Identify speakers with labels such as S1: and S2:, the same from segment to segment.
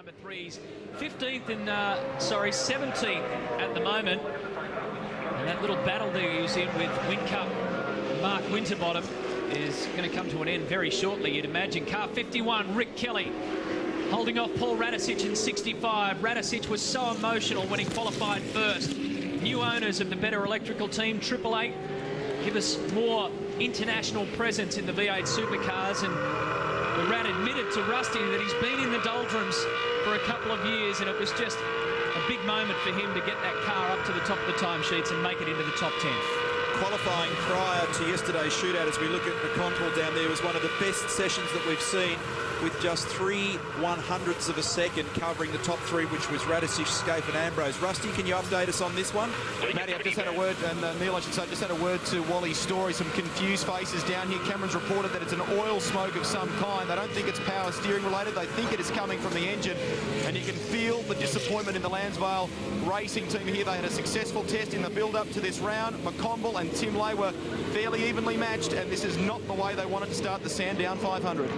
S1: number 3. He's 15th in, 17th at the moment. And that little battle that he was in with Whincup, Mark Winterbottom, is going to come to an end very shortly, you'd imagine. Car 51, Rick Kelly, holding off Paul Radicic in 65. Radicic was so emotional when he qualified first. New owners of the Betta Electrical team, 888, give us more international presence in the V8 supercars. And the Rat admitted to Rusty that he's been in the doldrums for a couple of years, and it was just a big moment for him to get that car up to the top of the timesheets and make it into the top 10.
S2: Qualifying prior to yesterday's shootout, as we look at the control down there, was one of the best sessions that we've seen, with just 3/100ths of a second covering the top 3, which was Radicic, Scaife and Ambrose. Rusty, can you update us on this one?
S3: Matty, I've just had a word, and Neil, I should say, just had a word to Wally's story. Some confused faces down here. Cameron's reported that it's an oil smoke of some kind. They don't think it's power steering related. They think it is coming from the engine, and you can feel the disappointment in the Lansvale racing team here. They had a successful test in the build-up to this round. McConville and Tim Lay were fairly evenly matched, and this is not the way they wanted to start the Sandown 500.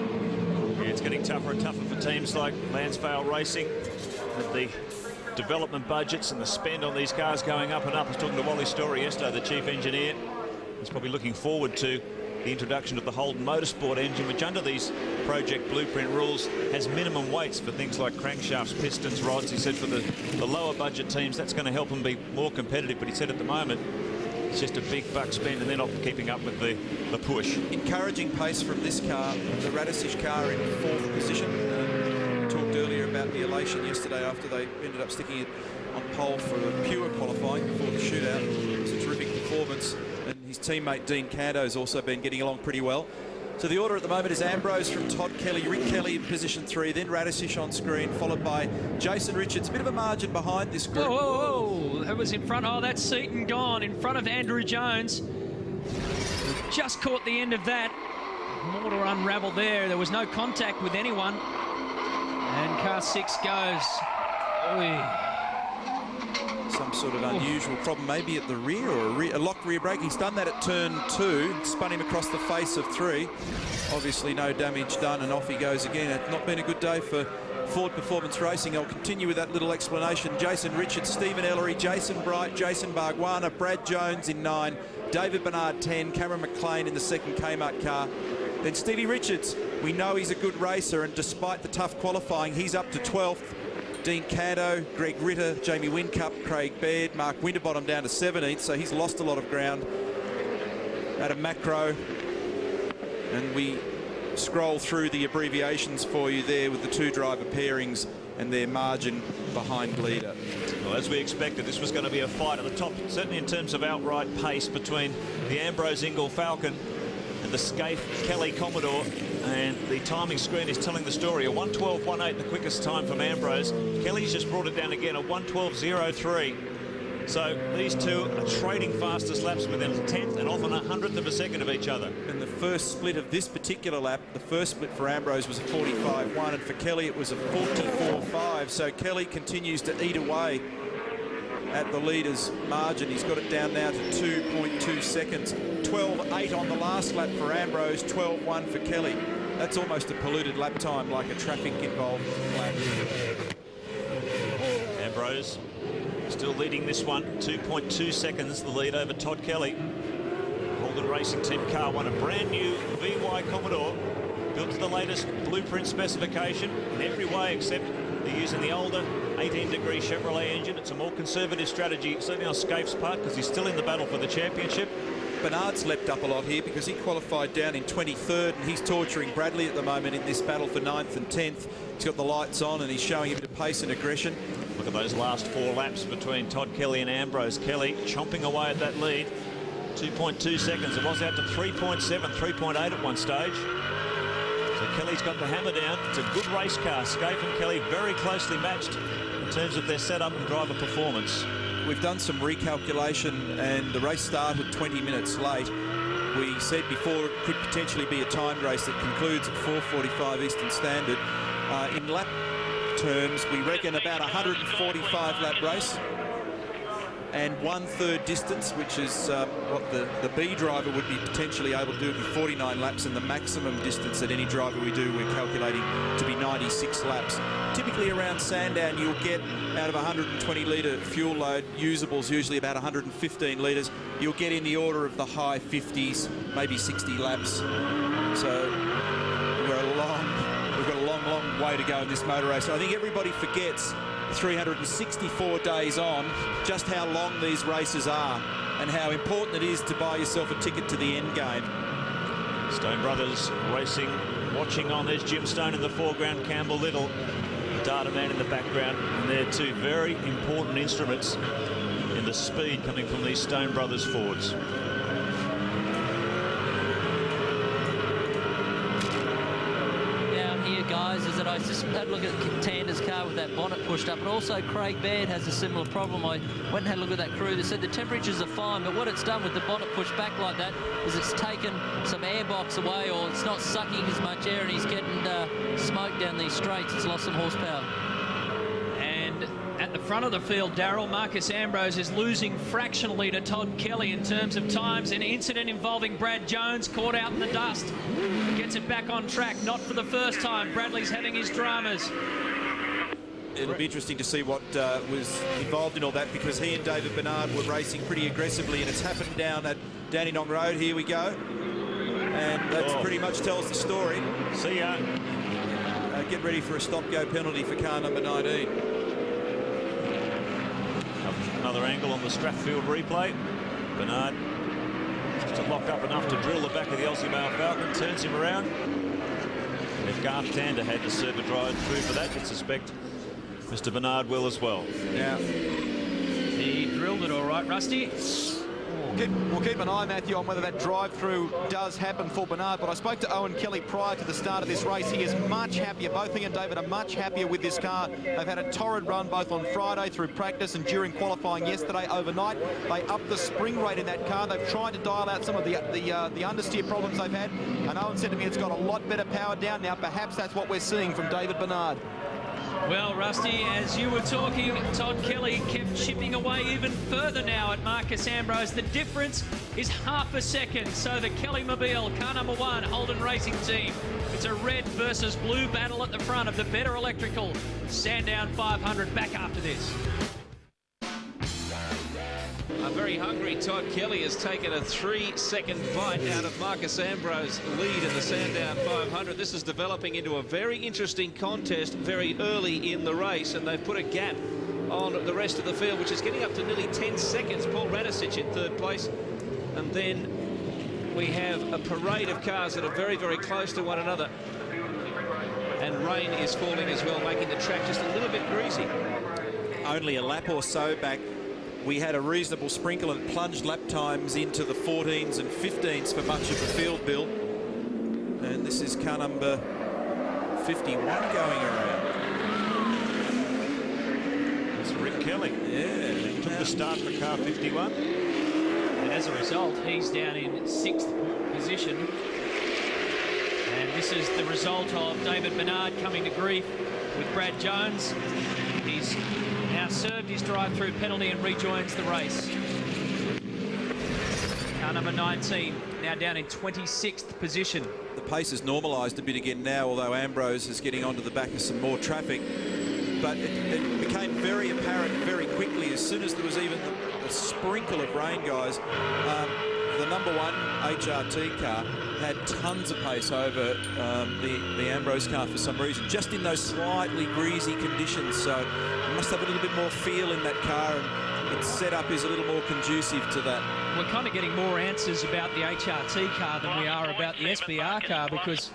S4: Yeah, it's getting tougher and tougher for teams like Lansvale Racing, with the development budgets and the spend on these cars going up and up. I was talking to Wally Story yesterday, the chief engineer. He's probably looking forward to the introduction of the Holden Motorsport engine, which under these project blueprint rules has minimum weights for things like crankshafts, pistons, rods. He said for the lower budget teams, that's going to help them be more competitive. But he said at the moment, it's just a big buck spend, and they're not keeping up with the push.
S2: Encouraging pace from this car, the Radicic car in 4th position. Talked earlier about the elation yesterday after they ended up sticking it on pole for a pure qualifying before the shootout. It's a terrific performance, and his teammate Dean Canto has also been getting along pretty well. So the order at the moment is Ambrose from Todd Kelly, Rick Kelly in position 3, then Radicic on screen, followed by Jason Richards. A bit of a margin behind this group.
S1: Whoa, that was in front. Oh, that's Seaton gone in front of Andrew Jones. Just caught the end of that. More to unravel there. There was no contact with anyone. And car 6 goes. Oy.
S2: Some sort of unusual problem, maybe at the rear, or a locked rear brake. He's done that at turn 2, spun him across the face of 3. Obviously no damage done, and off he goes again. It's not been a good day for Ford Performance Racing. I'll continue with that little explanation. Jason Richards, Stephen Ellery, Jason Bright, Jason Bargwana, Brad Jones in 9, David Bernard 10, Cameron McLean in the 2nd Kmart car. Then Stevie Richards, we know he's a good racer, and despite the tough qualifying, he's up to 12th. Dean Canto, Greg Ritter, Jamie Whincup, Craig Baird, Mark Winterbottom down to 17th, so he's lost a lot of ground. Adam Macro, and we scroll through the abbreviations for you there with the 2 driver pairings and their margin behind leader.
S4: Well, as we expected, this was going to be a fight at the top, certainly in terms of outright pace, between the Ambrose Ingle Falcon and the Scaife Kelly Commodore. And the timing screen is telling the story. A 1:12.18, the quickest time from Ambrose. Kelly's just brought it down again, a 1:12.03. So these two are trading fastest laps within a 10th and often 100th of a second of each other.
S2: And the first split of this particular lap, the first split for Ambrose was a 45.1, and for Kelly it was a 44.5. So Kelly continues to eat away at the leader's margin. He's got it down now to 2.2 seconds. 12.8 on the last lap for Ambrose, 12.1 for Kelly. That's almost a polluted lap time, like a traffic-involved lap.
S4: Ambrose still leading this one, 2.2 seconds, the lead over Todd Kelly. Holden Racing Team car won a brand new VY Commodore, built to the latest blueprint specification in every way, except they're using the older 18-degree Chevrolet engine. It's a more conservative strategy, certainly on Scaife's part, because he's still in the battle for the championship.
S2: Bernard's leapt up a lot here because he qualified down in 23rd, and he's torturing Bradley at the moment in this battle for 9th and 10th. He's got the lights on and he's showing a bit of pace and aggression.
S4: Look at those last 4 laps between Todd Kelly and Ambrose. Kelly chomping away at that lead. 2.2 seconds. It was out to 3.7, 3.8 at one stage. So Kelly's got the hammer down. It's a good race car. Scaife and Kelly very closely matched in terms of their setup and driver performance.
S2: We've done some recalculation, and the race started 20 minutes late. We said before it could potentially be a timed race that concludes at 4:45 Eastern Standard. In lap terms, we reckon about a 145 lap race. and 1/3 distance, which is what the B driver would be potentially able to do, would be 49 laps, and the maximum distance that any driver we do, we're calculating to be 96 laps. Typically around Sandown, you'll get out of 120 litre fuel load, usables usually about 115 litres, you'll get in the order of the high 50s, maybe 60 laps. So we've got a long way to go in this motor race. I think everybody forgets 364 days on just how long these races are and how important it is to buy yourself a ticket to the end game.
S4: Stone Brothers racing, watching on. There's Jim Stone in the foreground, Campbell Little, the data man in the background, and they're two very important instruments in the speed coming from these Stone Brothers Fords.
S5: Guys, is that I just had a look at Tander's car with that bonnet pushed up, but also Craig Baird has a similar problem. I went and had a look at that crew. They said the temperatures are fine, but what it's done with the bonnet pushed back like that is it's taken some air box away, or it's not sucking as much air, and he's getting smoke down these straights. It's lost some horsepower.
S1: And at the front of the field, Darryl, Marcus Ambrose is losing fractionally to Todd Kelly in terms of times. An incident involving Brad Jones caught out in the dust. Gets it back on track, not for the first time. Bradley's having his dramas.
S2: It'll be interesting to see what was involved in all that, because he and David Bernard were racing pretty aggressively, and it's happened down at Dandenong Road. Here we go. And that pretty much tells the story.
S4: See ya.
S2: Get ready for a stop-go penalty for car number 19.
S4: Another angle on the Strathfield replay. Bernard just locked up enough to drill the back of the Aussie Male Falcon, turns him around. And if Garth Tander had to serve a drive through for that, you'd suspect Mr. Bernard will as well.
S1: Yeah. He drilled it all right, Rusty.
S3: We'll keep an eye, Matthew, on whether that drive-through does happen for Bernard. But I spoke to Owen Kelly prior to the start of this race. He is much happier. Both he and David are much happier with this car. They've had a torrid run both on Friday through practice and during qualifying yesterday overnight. They upped the spring rate in that car. They've tried to dial out some of the understeer problems they've had. And Owen said to me it's got a lot better power down now. Perhaps that's what we're seeing from David Bernard.
S1: Well, Rusty, as you were talking, Todd Kelly kept chipping away even further now at Marcus Ambrose. The difference is half a second. So the Kelly Mobile, car number 1, Holden Racing Team. It's a red versus blue battle at the front of the Betta Electrical Sandown 500. Back after this.
S6: A very hungry Todd Kelly has taken a 3-second bite out of Marcus Ambrose's lead in the Sandown 500. This is developing into a very interesting contest very early in the race, and they've put a gap on the rest of the field, which is getting up to nearly 10 seconds. Paul Radicic in 3rd place, and then we have a parade of cars that are very, very close to one another. And rain is falling as well, making the track just a little bit greasy.
S2: Only a lap or so back, we had a reasonable sprinkle and plunged lap times into the 14s and 15s for much of the field, Bill. And this is car number 51 going around.
S4: It's Rick Kelly.
S2: Yeah.
S4: He took the start for car 51.
S1: And as a result, he's down in 6th position. And this is the result of David Bernard coming to grief with Brad Jones. He's now served his drive-through penalty and rejoins the race. Car number 19 now down in 26th position.
S2: The pace has normalised a bit again now, although Ambrose is getting onto the back of some more traffic. But it became very apparent very quickly as soon as there was even a sprinkle of rain, guys. The number 1 HRT car had tons of pace over the Ambrose car for some reason, just in those slightly greasy conditions. So it must have a little bit more feel in that car, and its setup is a little more conducive to that.
S1: We're kind of getting more answers about the HRT car than we are about the SBR car, because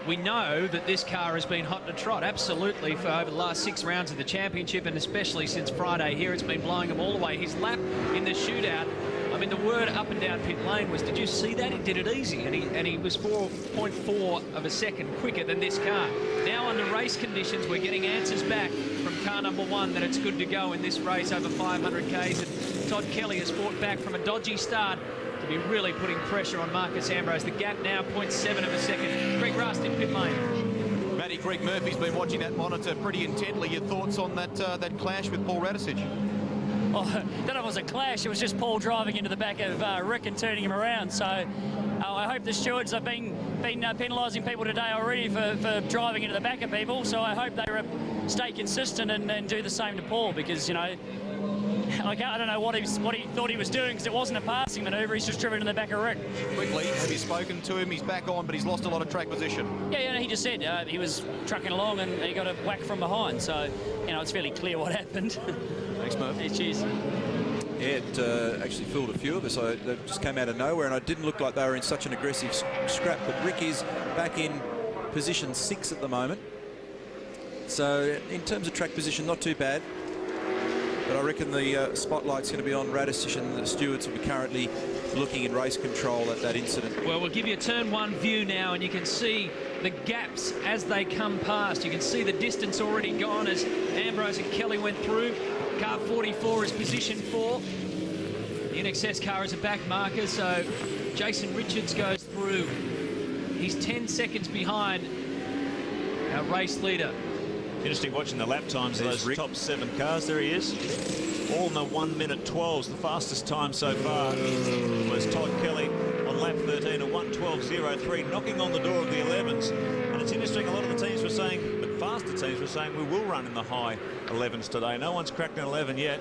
S1: we know that this car has been hot to trot, absolutely, for over the last 6 rounds of the championship, and especially since Friday here. It's been blowing them all away. His lap in the shootout, I mean, the word up and down pit lane was, did you see that? He did it easy, and he was 4.4 of a second quicker than this car. Now under race conditions, we're getting answers back from car number 1 that it's good to go in this race over 500 Ks, and Todd Kelly has fought back from a dodgy start to be really putting pressure on Marcus Ambrose. The gap now 0.7 of a second. Greg Rust in pit lane.
S3: Matty, Greg Murphy's been watching that monitor pretty intently. Your thoughts on that clash with Paul Radicic?
S7: don't know if it was a clash. It was just Paul driving into the back of Rick and turning him around. So I hope the stewards have been penalising people today already for driving into the back of people. So I hope they stay consistent and do the same to Paul, because, you know, I don't know what he thought he was doing, because it wasn't a passing manoeuvre. He's just driven in the back of Rick.
S3: Quickly, have you spoken to him? He's back on, but he's lost a lot of track position.
S7: Yeah, he just said he was trucking along and he got a whack from behind. So, you know, it's fairly clear what happened.
S3: Thanks, Murph.
S7: Yeah, cheers.
S2: Yeah, it actually fooled a few of us. They just came out of nowhere, and it didn't look like they were in such an aggressive scrap. But Rick is back in position 6 at the moment. So in terms of track position, not too bad. But I reckon the spotlight's going to be on Radisich, and the stewards will be currently looking in race control at that incident.
S1: Well, we'll give you a turn 1 view now, and you can see the gaps as they come past. You can see the distance already gone as Ambrose and Kelly went through. Car 44 is position 4. The INXS car is a back marker, so Jason Richards goes through. He's 10 seconds behind our race leader.
S4: Interesting watching the lap times of those top 7 cars. There he is. All in the 1:12s. The fastest time so far was Todd Kelly on lap 13 at 1:12.03, knocking on the door of the 11s. And it's interesting, a lot of the teams were saying, but faster teams were saying, we will run in the high 11s today. No one's cracked an 11 yet.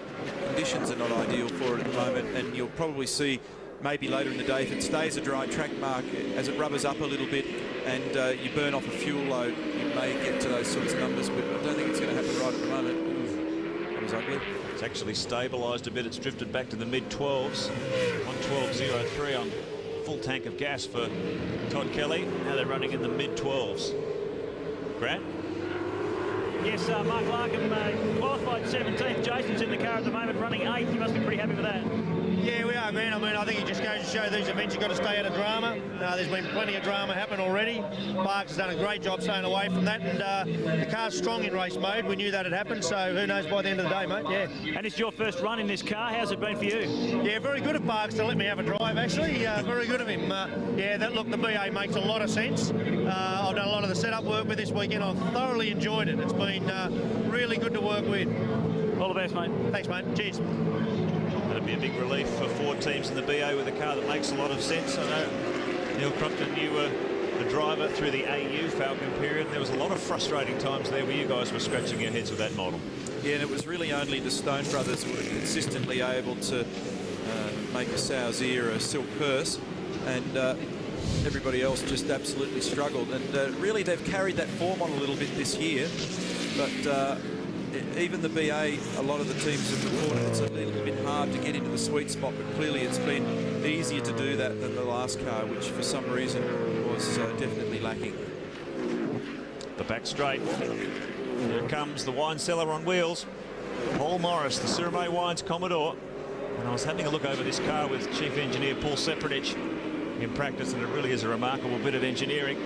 S2: Conditions are not ideal for it at the moment, and you'll probably see maybe later in the day, if it stays a dry track, Mark, as it rubbers up a little bit and you burn off a fuel load, you may get to those sorts of numbers, but I don't think it's going to happen right at the moment. That was ugly.
S4: It's actually stabilised a bit. It's drifted back to the mid-12s. 1:12.03 on full tank of gas for Todd Kelly. Now they're running in the mid-12s. Grant?
S8: Yes, Mark Larkin qualified 17th. Jason's in the car at the moment, running 8th. You must be pretty happy with that.
S9: Yeah, we are, Grant. I mean, I think it just goes to show these events you've got to stay out of drama. There's been plenty of drama happen already. Parks has done a great job staying away from that, and the car's strong in race mode. We knew that had happened, so who knows by the end of the day, mate. Yeah.
S8: And it's your first run in this car. How's it been for you?
S9: Yeah, very good of Parks to let me have a drive, actually. Very good of him. Look, the BA makes a lot of sense. I've done a lot of the setup work with this weekend. I've thoroughly enjoyed it. It's been really good to work with.
S8: All the best, mate.
S9: Thanks, mate. Cheers.
S4: That'd be a big relief for 4 teams in the BA with a car that makes a lot of sense. I know Neil Crompton, you were the driver through the AU Falcon period. There was a lot of frustrating times there where you guys were scratching your heads with that model.
S2: Yeah, and it was really only the Stone brothers who were consistently able to make a Sauzier a silk purse, and everybody else just absolutely struggled. And really, they've carried that form on a little bit this year, but even the BA, a lot of the teams have reported it's a little bit hard to get into the sweet spot, but clearly it's been easier to do that than the last car, which for some reason was definitely lacking.
S4: The back straight. Here comes the wine cellar on wheels. Paul Morris, the Surrey Wines Commodore. And I was having a look over this car with Chief Engineer Paul Sepradich in practice, and it really is a remarkable bit of engineering.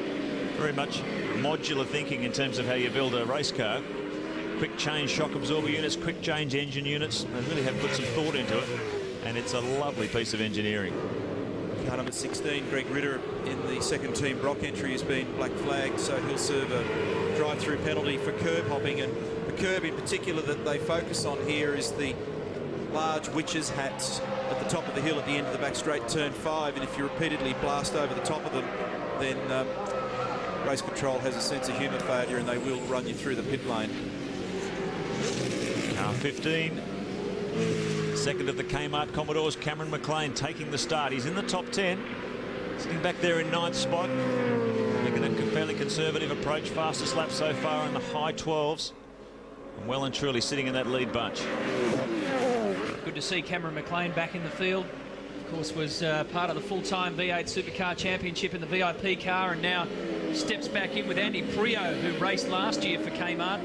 S4: Very much modular thinking in terms of how you build a race car. Quick change shock absorber units, quick change engine units. They really have put some thought into it, and it's a lovely piece of engineering.
S2: Car number 16, Greg Ritter, in the second team Brock entry, has been black flagged, so he'll serve a drive-through penalty for curb hopping. And the curb in particular that they focus on here is the large witches' hats at the top of the hill at the end of the back straight, turn 5, and if you repeatedly blast over the top of them, then race control has a sense of humour failure and they will run you through the pit lane.
S4: Car 15, second of the Kmart Commodores, Cameron McLean taking the start. He's in the top 10, sitting back there in 9th spot, making a fairly conservative approach. Fastest lap so far in the high 12s, and well and truly sitting in that lead bunch.
S1: Good to see Cameron McLean back in the field. Of course, was part of the full-time V8 Supercar Championship in the VIP car, and now steps back in with Andy Prio, who raced last year for Kmart.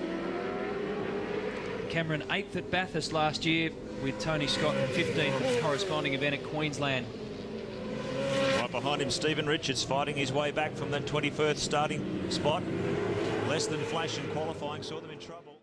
S1: Cameron 8th at Bathurst last year, with Tony Scott 15th at the corresponding event at Queensland.
S4: Right behind him, Stephen Richards fighting his way back from that 21st starting spot. Less than flash in qualifying, saw them in trouble.